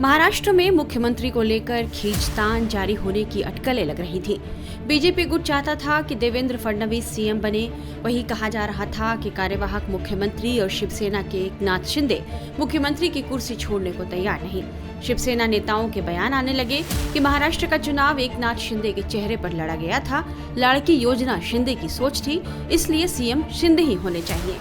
महाराष्ट्र में मुख्यमंत्री को लेकर खींचतान जारी होने की अटकलें लग रही थी। बीजेपी गुट चाहता था कि देवेंद्र फडणवीस सीएम बने। वहीं कहा जा रहा था कि कार्यवाहक मुख्यमंत्री और शिवसेना के एकनाथ शिंदे मुख्यमंत्री की कुर्सी छोड़ने को तैयार नहीं। शिवसेना नेताओं के बयान आने लगे कि महाराष्ट्र का चुनाव एकनाथ शिंदे के चेहरे पर लड़ा गया था। लाड़की योजना शिंदे की सोच थी, इसलिए सीएम शिंदे ही होने चाहिए।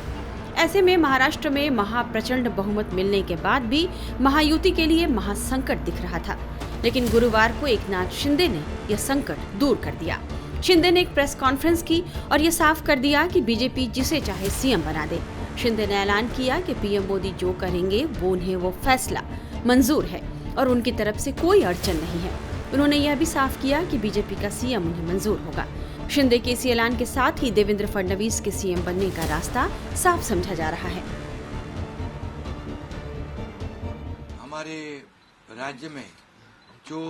ऐसे में महाराष्ट्र में महाप्रचंड बहुमत मिलने के बाद भी महायुति के लिए महासंकट दिख रहा था, लेकिन गुरुवार को एकनाथ शिंदे ने यह संकट दूर कर दिया। शिंदे ने एक प्रेस कॉन्फ्रेंस की और यह साफ कर दिया कि बीजेपी जिसे चाहे सीएम बना दे। शिंदे ने ऐलान किया कि पीएम मोदी जो करेंगे उन्हें वो फैसला मंजूर है और उनकी तरफ से कोई अड़चन नहीं है। उन्होंने यह भी साफ किया कि बीजेपी का सीएम उन्हें मंजूर होगा। शिंदे के इस ऐलान के साथ ही देवेंद्र फडणवीस के सीएम बनने का रास्ता साफ समझा जा रहा है। हमारे राज्य में जो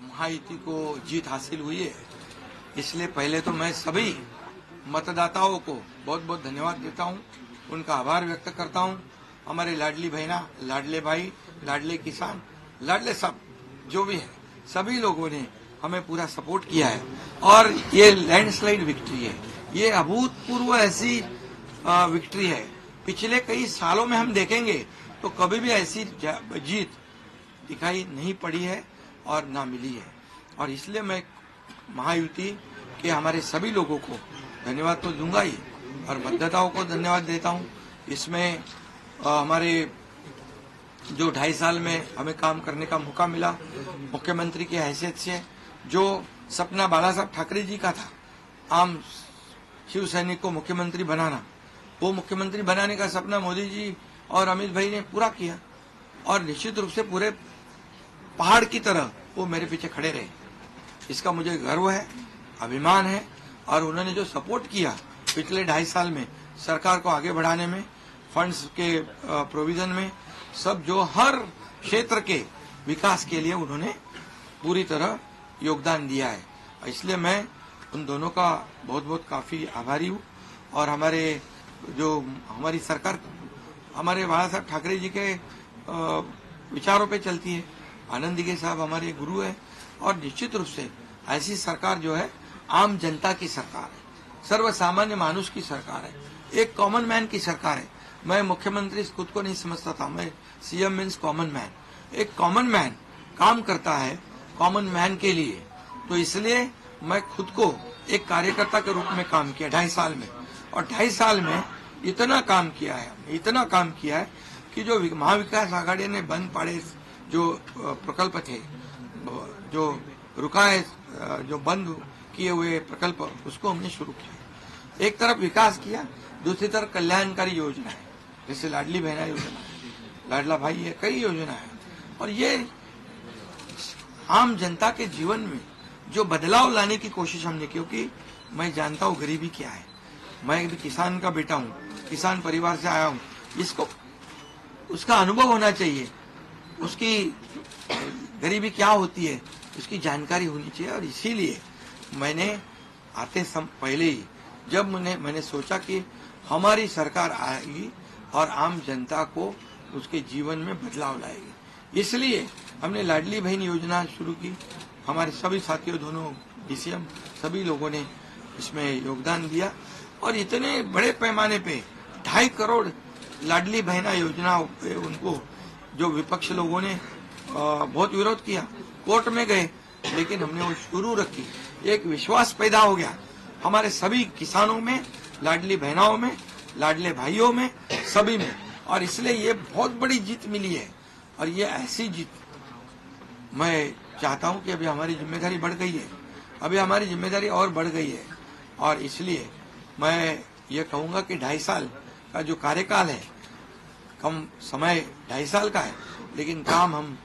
महायुति को जीत हासिल हुई है, इसलिए पहले तो मैं सभी मतदाताओं को बहुत बहुत धन्यवाद देता हूं, उनका आभार व्यक्त करता हूं। हमारे लाडली बहना, लाडले भाई, लाडले किसान, लाडले सब जो भी है, सभी लोगों ने हमें पूरा सपोर्ट किया है और ये लैंडस्लाइड विक्ट्री है। ये अभूतपूर्व ऐसी विक्ट्री है। पिछले कई सालों में हम देखेंगे तो कभी भी ऐसी जीत दिखाई नहीं पड़ी है और ना मिली है। और इसलिए मैं महायुति के हमारे सभी लोगों को धन्यवाद तो दूंगा ही और मतदाताओं को धन्यवाद देता हूं। इसमें हमारे जो 2.5 साल में हमें काम करने का मौका मिला मुख्यमंत्री की हैसियत से, जो सपना बाला साहब ठाकरे जी का था, आम शिव सैनिक को मुख्यमंत्री बनाना, वो मुख्यमंत्री बनाने का सपना मोदी जी और अमित भाई ने पूरा किया और निश्चित रूप से पूरे पहाड़ की तरह वो मेरे पीछे खड़े रहे। इसका मुझे गर्व है, अभिमान है। और उन्होंने जो सपोर्ट किया पिछले 2.5 साल में सरकार को आगे बढ़ाने में, फंड्स के प्रोविजन में, सब जो हर क्षेत्र के विकास के लिए उन्होंने पूरी तरह योगदान दिया है। इसलिए मैं उन दोनों का बहुत बहुत काफी आभारी हूँ। और हमारी सरकार हमारे बाला साहब ठाकरे जी के विचारों पे चलती है। आनंद दिघे साहब हमारे गुरु है और निश्चित रूप से ऐसी सरकार जो है आम जनता की सरकार है, सर्वसामान्य मानुष की सरकार है, एक कॉमन मैन की सरकार है। मैं मुख्यमंत्री खुद को नहीं समझता था, मैं सीएम मीन्स कॉमन मैन। एक कॉमन मैन काम करता है कॉमन मैन के लिए, तो इसलिए मैं खुद को एक कार्यकर्ता के रूप में काम किया 2.5 साल में। और 2.5 साल में इतना काम किया है कि जो महाविकास आघाड़ी ने बंद पड़े जो प्रकल्प थे, जो रुका है, जो बंद किए हुए प्रकल्प, उसको हमने शुरू किया। एक तरफ विकास किया, दूसरी तरफ कल्याणकारी योजना है, जैसे लाडली बहना योजना है, लाडला भाई है, कई योजना है। और ये आम जनता के जीवन में जो बदलाव लाने की कोशिश हमने, क्योंकि मैं जानता हूँ गरीबी क्या है। मैं भी किसान का बेटा हूँ, किसान परिवार से आया हूँ। इसको उसका अनुभव होना चाहिए, उसकी गरीबी क्या होती है उसकी जानकारी होनी चाहिए। और इसीलिए मैंने आते पहले ही जब मैंने सोचा कि हमारी सरकार आएगी और आम जनता को उसके जीवन में बदलाव लाएगी, इसलिए हमने लाडली बहन योजना शुरू की। हमारे सभी साथियों, दोनों डीसीएम, सभी लोगों ने इसमें योगदान दिया और इतने बड़े पैमाने पे 2.5 करोड़ लाडली बहना योजना पे उनको जो विपक्ष लोगों ने बहुत विरोध किया, कोर्ट में गए, लेकिन हमने वो शुरू रखी। एक विश्वास पैदा हो गया हमारे सभी किसानों में, लाडली बहनाओं में, लाडले भाइयों में, सभी में। और इसलिए ये बहुत बड़ी जीत मिली है। और ये ऐसी जीत मैं चाहता हूं कि अभी हमारी जिम्मेदारी बढ़ गई है, अभी हमारी जिम्मेदारी और बढ़ गई है। और इसलिए मैं ये कहूंगा कि 2.5 साल का जो कार्यकाल है, कम समय 2.5 साल का है, लेकिन काम हम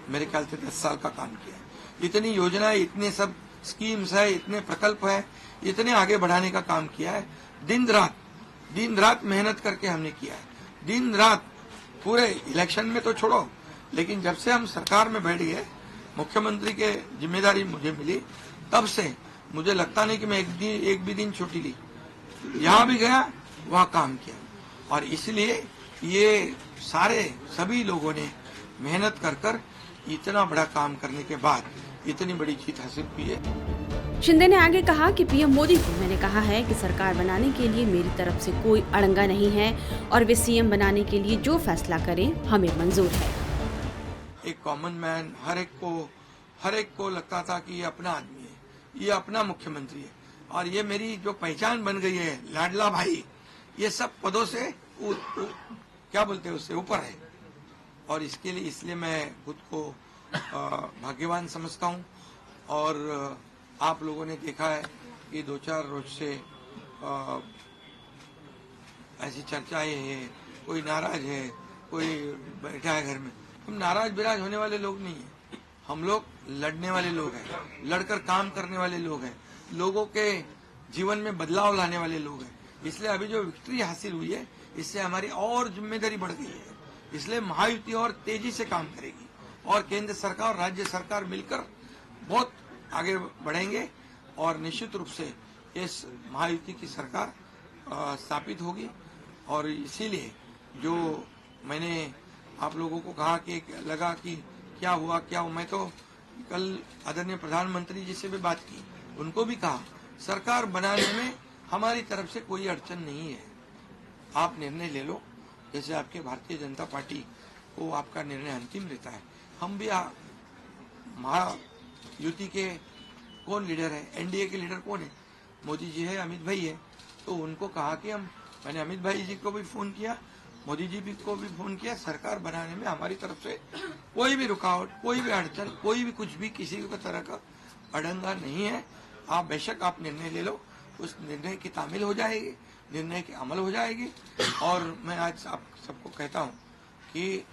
मेरे ख्याल से 10 साल का काम किया है। इतनी योजनाएं, इतने सब स्कीम्स है, इतने प्रकल्प है, इतने आगे बढ़ाने का काम किया है। दिन रात मेहनत करके हमने किया है, दिन रात। पूरे इलेक्शन में तो छोड़ो, लेकिन जब से हम सरकार में बैठ गए, मुख्यमंत्री के जिम्मेदारी मुझे मिली, तब से मुझे लगता नहीं कि मैं एक भी दिन छुट्टी ली। यहाँ भी गया, वहाँ काम किया। और इसलिए ये सभी लोगों ने मेहनत कर कर इतना बड़ा काम करने के बाद इतनी बड़ी जीत हासिल हुई है। शिंदे ने आगे कहा कि पीएम मोदी को मैंने कहा है कि सरकार बनाने के लिए मेरी तरफ से कोई अड़ंगा नहीं है और वे सीएम बनाने के लिए जो फैसला करें हमें मंजूर है। एक कॉमन मैन हर एक को लगता था कि ये अपना आदमी है, ये अपना मुख्यमंत्री है और ये मेरी जो पहचान बन गई है लाडला भाई, ये सब पदों से क्या बोलते हैं उससे ऊपर है और इसलिए मैं खुद को भाग्यवान समझता हूँ। और आप लोगों ने देखा है कि 2-4 रोज से ऐसी चर्चाएं हैं, कोई नाराज है, कोई बैठा है घर में। हम नाराज बिराज होने वाले लोग नहीं है, हम लोग लड़ने वाले लोग हैं, लड़कर काम करने वाले लोग हैं, लोगों के जीवन में बदलाव लाने वाले लोग हैं। इसलिए अभी जो विक्ट्री हासिल हुई है इससे हमारी और जिम्मेदारी बढ़ गई है। इसलिए महायुति और तेजी से काम करेगी और केंद्र सरकार और राज्य सरकार मिलकर बहुत आगे बढ़ेंगे और निश्चित रूप से इस महायुति की सरकार स्थापित होगी। और इसीलिए जो मैंने आप लोगों को कहा कि लगा कि क्या हुआ, मैं तो कल आदरणीय प्रधानमंत्री जी से भी बात की, उनको भी कहा सरकार बनाने में हमारी तरफ से कोई अड़चन नहीं है, आप निर्णय ले लो। जैसे आपके भारतीय जनता पार्टी को आपका निर्णय अंतिम रहता है, हम भी महायुति के कौन लीडर है, एनडीए के लीडर कौन है, मोदी जी है, अमित भाई है। तो उनको कहा कि मैंने अमित भाई जी को भी फोन किया, मोदी जी को भी फोन किया, सरकार बनाने में हमारी तरफ से कोई भी रुकावट, कोई भी अड़चन, कोई भी कुछ भी किसी भी तरह का अड़ंगा नहीं है। आप बेशक आप निर्णय ले लो, उस निर्णय की तामील हो जाएगी, निर्णय की अमल हो जाएगी। और मैं आज आप सबको कहता हूं कि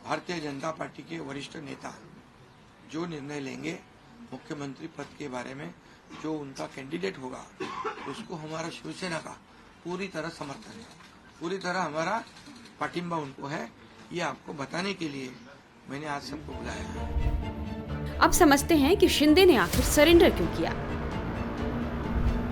भारतीय जनता पार्टी के वरिष्ठ नेता जो निर्णय लेंगे मुख्यमंत्री पद के बारे में, जो उनका कैंडिडेट होगा, उसको हमारा शिवसेना का पूरी तरह समर्थन है, पूरी तरह हमारा पाटिंबा उनको है। ये आपको बताने के लिए मैंने आज सबको बुलाया है। अब समझते हैं कि शिंदे ने आखिर सरेंडर क्यों किया।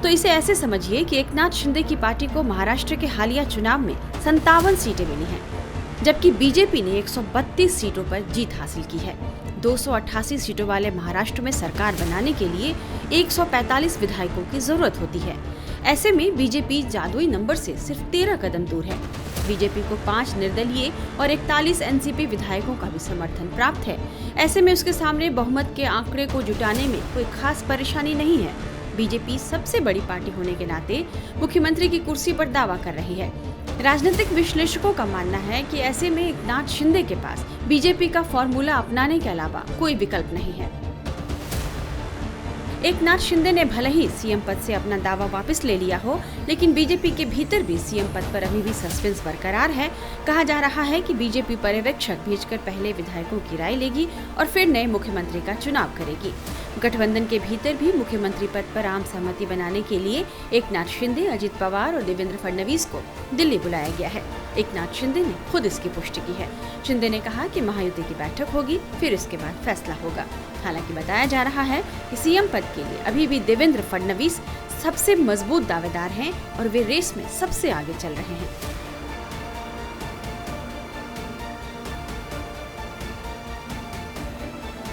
तो इसे ऐसे समझिए कि एकनाथ शिंदे की पार्टी को महाराष्ट्र के हालिया चुनाव में 57 सीटें मिली हैं, जबकि बीजेपी ने 132 सीटों पर जीत हासिल की है। 288 सीटों वाले महाराष्ट्र में सरकार बनाने के लिए 145 विधायकों की जरूरत होती है। ऐसे में बीजेपी जादुई नंबर से सिर्फ 13 कदम दूर है। बीजेपी को 5 निर्दलीय और 41 एनसीपी विधायकों का भी समर्थन प्राप्त है। ऐसे में उसके सामने बहुमत के आंकड़े को जुटाने में कोई खास परेशानी नहीं है। बीजेपी सबसे बड़ी पार्टी होने के नाते मुख्यमंत्री की कुर्सी पर दावा कर रही है। राजनीतिक विश्लेषकों का मानना है कि ऐसे में एकनाथ शिंदे के पास बीजेपी का फॉर्मूला अपनाने के अलावा कोई विकल्प नहीं है। एकनाथ शिंदे ने भले ही सीएम पद से अपना दावा वापस ले लिया हो, लेकिन बीजेपी के भीतर भी सीएम पद पर अभी भी सस्पेंस बरकरार है। कहा जा रहा है कि बीजेपी पर्यवेक्षक भेजकर पहले विधायकों की राय लेगी और फिर नए मुख्यमंत्री का चुनाव करेगी। गठबंधन के भीतर भी मुख्यमंत्री पद पर आम सहमति बनाने के लिए एकनाथ शिंदे, अजित पवार और देवेंद्र फडणवीस को दिल्ली बुलाया गया है। एकनाथ शिंदे ने खुद इसकी पुष्टि की है। शिंदे ने कहा कि महायुति की बैठक होगी, फिर इसके बाद फैसला होगा। हालांकि बताया जा रहा है कि सीएम पद के लिए अभी भी देवेंद्र फडणवीस सबसे मजबूत दावेदार हैं और वे रेस में सबसे आगे चल रहे हैं।